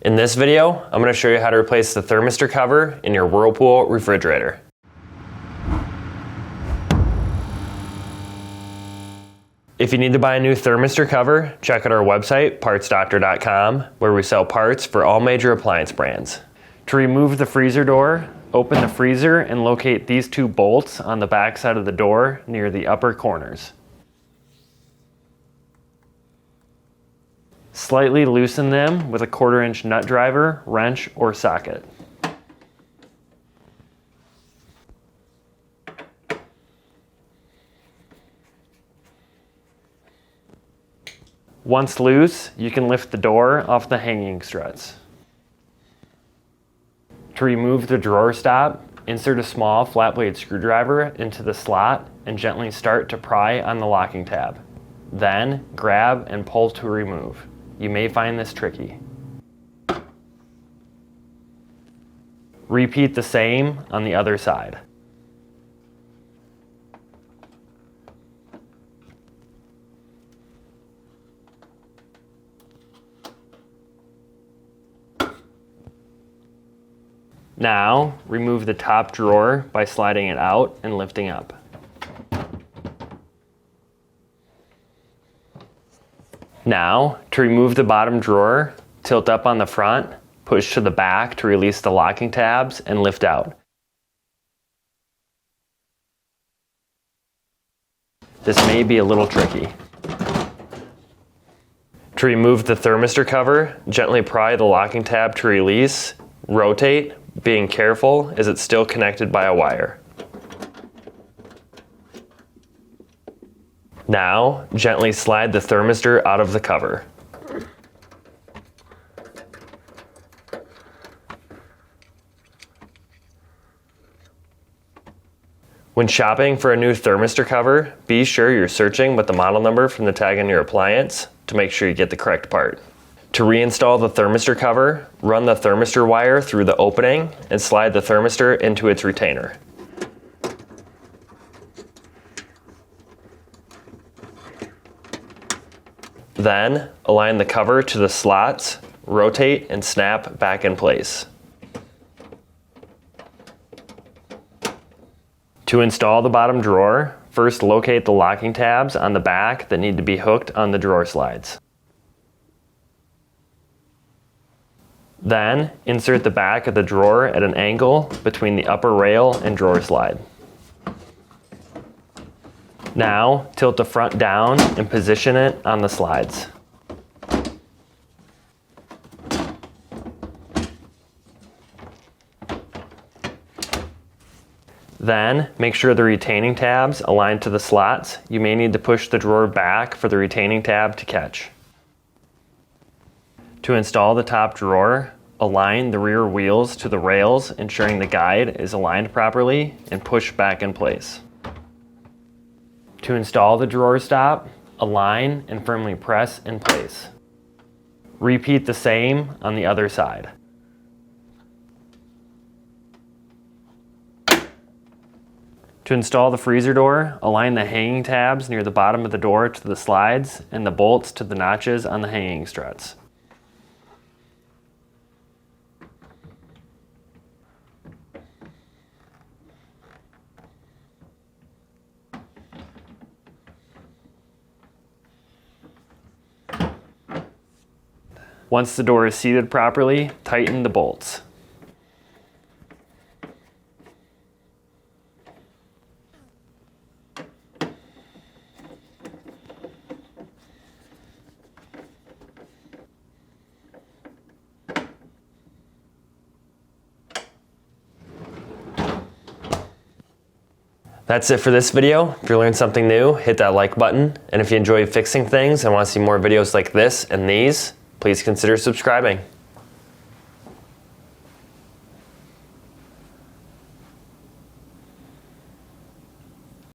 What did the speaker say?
In this video, I'm going to show you how to replace the thermistor cover in your Whirlpool refrigerator. If you need to buy a new thermistor cover, check out our website, partsdoctor.com, where we sell parts for all major appliance brands. To remove the freezer door, open the freezer and locate these two bolts on the back side of the door near the upper corners. Slightly loosen them with a 1/4 inch nut driver, wrench, or socket. Once loose, you can lift the door off the hanging struts. To remove the drawer stop, insert a small flat blade screwdriver into the slot and gently start to pry on the locking tab. Then, grab and pull to remove. You may find this tricky. Repeat the same on the other side. Now, remove the top drawer by sliding it out and lifting up. Now, to remove the bottom drawer, tilt up on the front, push to the back to release the locking tabs, and lift out. This may be a little tricky. To remove the thermistor cover, gently pry the locking tab to release, rotate, being careful as it's still connected by a wire. Now, gently slide the thermistor out of the cover. When shopping for a new thermistor cover, be sure you're searching with the model number from the tag on your appliance to make sure you get the correct part. To reinstall the thermistor cover, run the thermistor wire through the opening and slide the thermistor into its retainer. Then, align the cover to the slots, rotate, and snap back in place. To install the bottom drawer, first locate the locking tabs on the back that need to be hooked on the drawer slides. Then, insert the back of the drawer at an angle between the upper rail and drawer slide. Now, tilt the front down and position it on the slides. Then, make sure the retaining tabs align to the slots. You may need to push the drawer back for the retaining tab to catch. To install the top drawer, align the rear wheels to the rails, ensuring the guide is aligned properly, and push back in place. To install the drawer stop, align and firmly press in place. Repeat the same on the other side. To install the freezer door, align the hanging tabs near the bottom of the door to the slides and the bolts to the notches on the hanging struts. Once the door is seated properly, tighten the bolts. That's it for this video. If you learned something new, hit that like button. And if you enjoy fixing things and want to see more videos like this and these, please consider subscribing.